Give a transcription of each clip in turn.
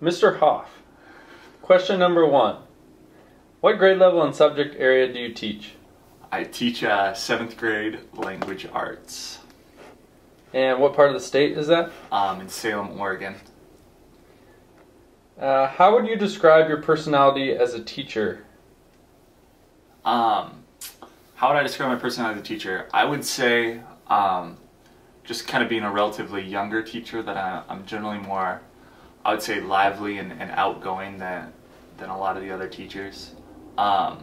Mr. Hoff, question number 1. What grade level and subject area do you teach? I teach 7th grade language arts. And what part of the state is that? In Salem, Oregon. How would you describe your personality as a teacher? How would I describe my personality as a teacher? I would say just kind of being a relatively younger teacher, that I'm generally more, I would say, lively and outgoing than a lot of the other teachers. My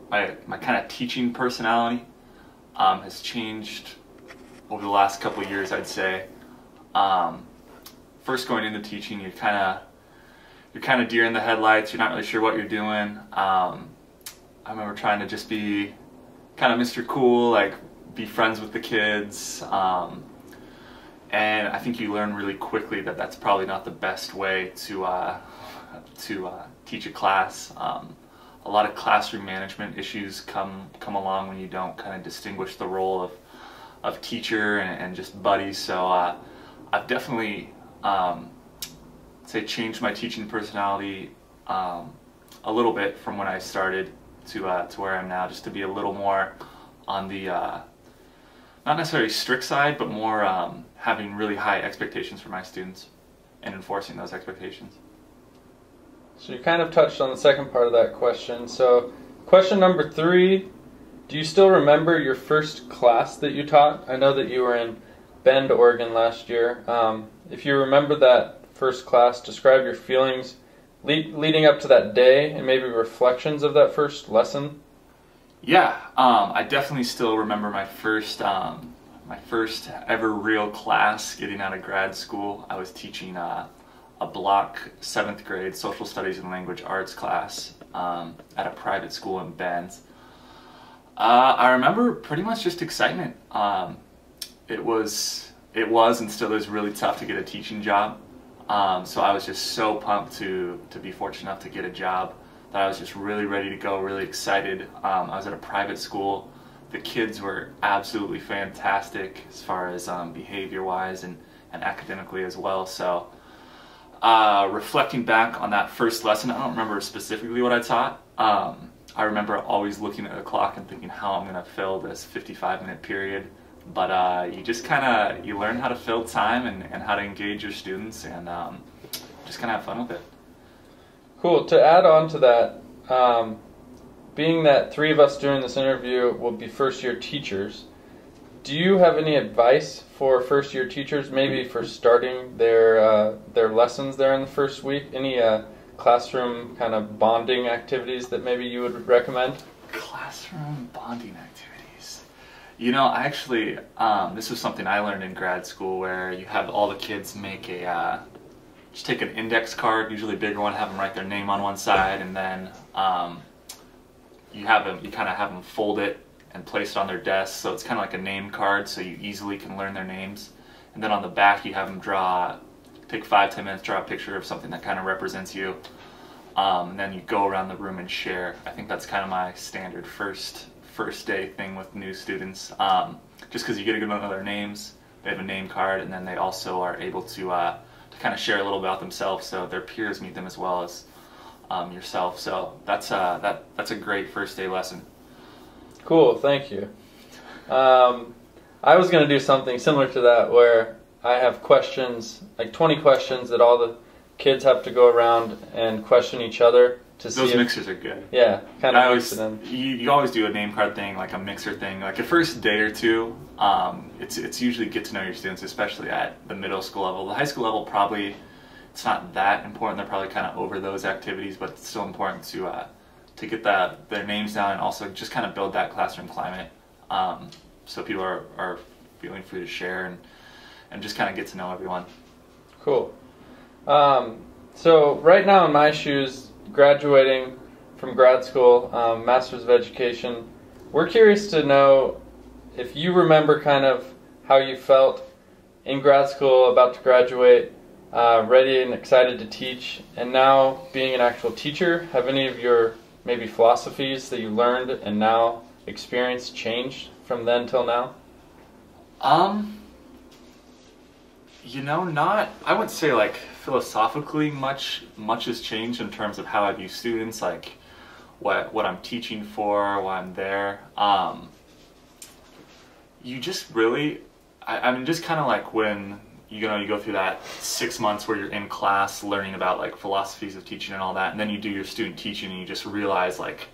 kind of teaching personality has changed over the last couple of years, I'd say. First going into teaching, you're kind of deer in the headlights. You're not really sure what you're doing. I remember trying to just be kind of Mr. Cool, like be friends with the kids. And I think you learn really quickly that that's probably not the best way to teach a class. A lot of classroom management issues come along when you don't kind of distinguish the role of teacher and just buddy. So I've definitely say changed my teaching personality a little bit from when I started to where I am now, just to be a little more on the not necessarily strict side, but more having really high expectations for my students and enforcing those expectations. So you kind of touched on the second part of that question. So question number 3, do you still remember your first class that you taught? I know that you were in Bend, Oregon last year. If you remember that first class, describe your feelings leading up to that day and maybe reflections of that first lesson. Yeah, I definitely still remember my first ever real class getting out of grad school. I was teaching a block 7th grade social studies and language arts class at a private school in Bend. I remember pretty much just excitement. It was and still is really tough to get a teaching job. So I was just so pumped to be fortunate enough to get a job that I was just really ready to go, really excited. I was at a private school. The kids were absolutely fantastic as far as behavior-wise and academically as well. So reflecting back on that first lesson, I don't remember specifically what I taught. I remember always looking at the clock and thinking how I'm going to fill this 55-minute period. But you just you learn how to fill time and how to engage your students and just kind of have fun with it. Cool. To add on to that, being that 3 of us during this interview will be first-year teachers, do you have any advice for first-year teachers, maybe for starting their lessons there in the first week? Any classroom kind of bonding activities that maybe you would recommend? Classroom bonding activities. You know, actually, this was something I learned in grad school, where you have all the kids make just take an index card, usually a bigger one, have them write their name on one side, and then you kind of have them fold it and place it on their desk, so it's kind of like a name card, so you easily can learn their names. And then on the back you have them take 5-10 minutes, draw a picture of something that kind of represents you, and then you go around the room and share. I think that's kind of my standard first day thing with new students, just because you get to know their names, they have a name card, and then they also are able to kind of share a little about themselves, so their peers meet them as well as yourself. So that's a great first day lesson. Cool, thank you. I was going to do something similar to that, where I have questions, like 20 questions that all the kids have to go around and question each other to see. Those mixers are good. Yeah, kind of mix them. You always do a name card thing, like a mixer thing. Like the first day or two, it's usually get to know your students, especially at the middle school level. The high school level, probably it's not that important. They're probably kind of over those activities, but it's still important to get their names down and also just kind of build that classroom climate, so people are feeling free to share and just kind of get to know everyone. Cool. So right now in my shoes, graduating from grad school, Master's of Education, we're curious to know if you remember kind of how you felt in grad school, about to graduate, ready and excited to teach, and now being an actual teacher. Have any of your maybe philosophies that you learned and now experience changed from then till now? Not, I wouldn't say like philosophically much has changed in terms of how I view students, like what I'm teaching for, why I'm there. You just really, I mean, just kind of like when you go through that 6 months where you're in class learning about like philosophies of teaching and all that, and then you do your student teaching and you just realize like,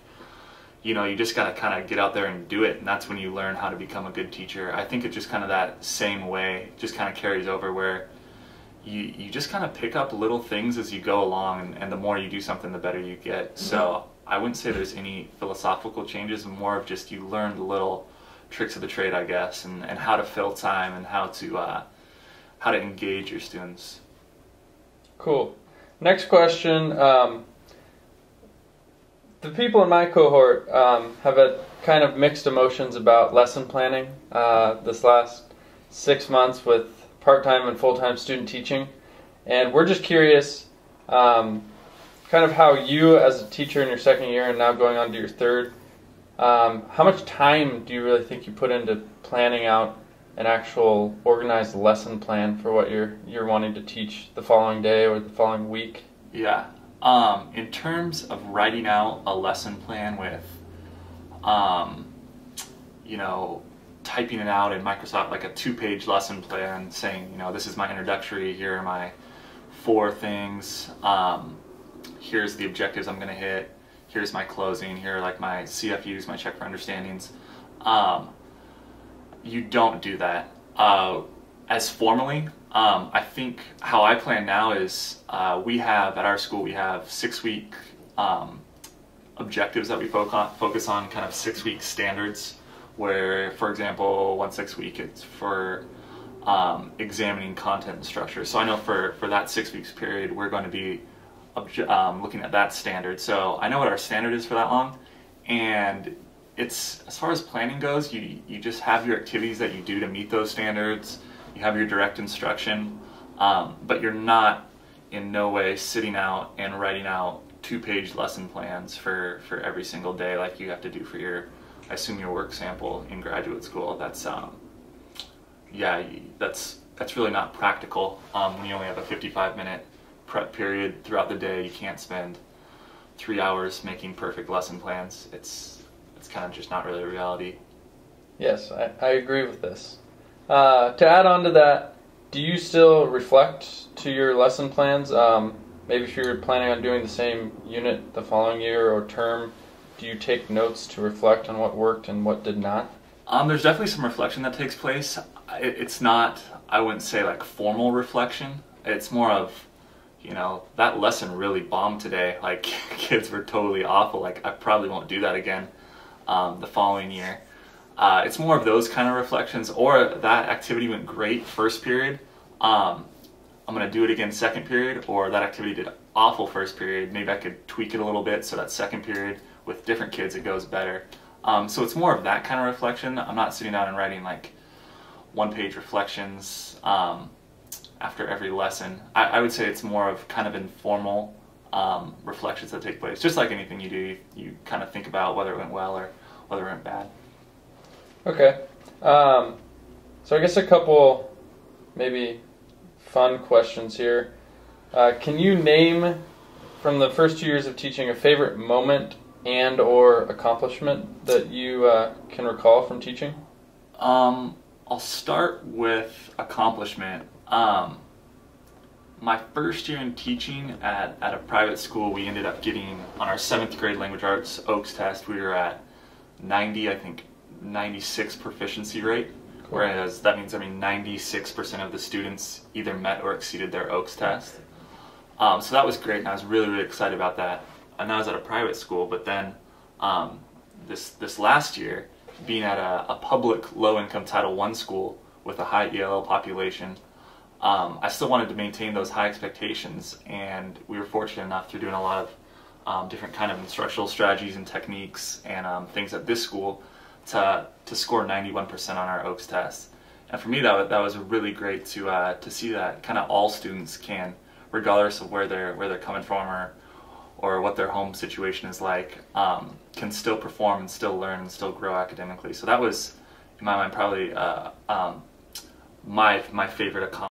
you just gotta kind of get out there and do it, and that's when you learn how to become a good teacher. I think it just kind of that same way just kind of carries over, where you just kind of pick up little things as you go along, and the more you do something, the better you get. So I wouldn't say there's any philosophical changes, more of just you learn the little tricks of the trade, I guess, and how to fill time and how to engage your students. Cool. Next question. The people in my cohort have had kind of mixed emotions about lesson planning this last 6 months with part-time and full-time student teaching. And we're just curious kind of how you, as a teacher in your second year and now going on to your third, how much time do you really think you put into planning out an actual organized lesson plan for what you're wanting to teach the following day or the following week? Yeah. In terms of writing out a lesson plan with, typing it out in Microsoft, like a 2-page lesson plan saying, this is my introductory, here are my 4 things, here's the objectives I'm going to hit, here's my closing, here are like my CFUs, my check for understandings. You don't do that as formally. I think how I plan now is at our school we have 6-week objectives that we focus on, kind of 6-week standards, where, for example, 1 6-week it's for examining content and structure. So I know for that 6 weeks period we're going to be looking at that standard. So I know what our standard is for that long, and it's, as far as planning goes, you just have your activities that you do to meet those standards. You have your direct instruction, but you're not in no way sitting out and writing out 2-page lesson plans for every single day like you have to do for your, I assume, your work sample in graduate school. That's that's really not practical. When you only have a 55-minute prep period throughout the day, you can't spend 3 hours making perfect lesson plans. It's kind of just not really a reality. Yes, I agree with this. To add on to that, do you still reflect to your lesson plans? Maybe if you're planning on doing the same unit the following year or term, do you take notes to reflect on what worked and what did not? There's definitely some reflection that takes place. It's not, I wouldn't say like formal reflection. It's more of, that lesson really bombed today. Like, kids were totally awful. Like, I probably won't do that again the following year. It's more of those kind of reflections, or that activity went great first period, I'm going to do it again second period, or that activity did awful first period, maybe I could tweak it a little bit so that second period with different kids it goes better. So it's more of that kind of reflection. I'm not sitting down and writing like 1-page reflections after every lesson. I would say it's more of kind of informal reflections that take place. Just like anything you do, you kind of think about whether it went well or whether it went bad. Okay. So I guess a couple maybe fun questions here. Can you name, from the first 2 years of teaching, a favorite moment and or accomplishment that you can recall from teaching? I'll start with accomplishment. My first year in teaching at a private school, we ended up getting, on our 7th grade language arts Oaks test, we were at 96 proficiency rate. Cool. Whereas that means 96% of the students either met or exceeded their Oaks test. So that was great, and I was really, really excited about that. And that was at a private school, but then this last year, being at a public low-income Title I school with a high ELL population, I still wanted to maintain those high expectations, and we were fortunate enough through doing a lot of different kind of instructional strategies and techniques and things at this school to score 91% on our Oaks test. And for me, that was really great to see that kind of all students can, regardless of where they're coming from or what their home situation is like, can still perform and still learn and still grow academically. So that was, in my mind, probably my favorite accomplishment.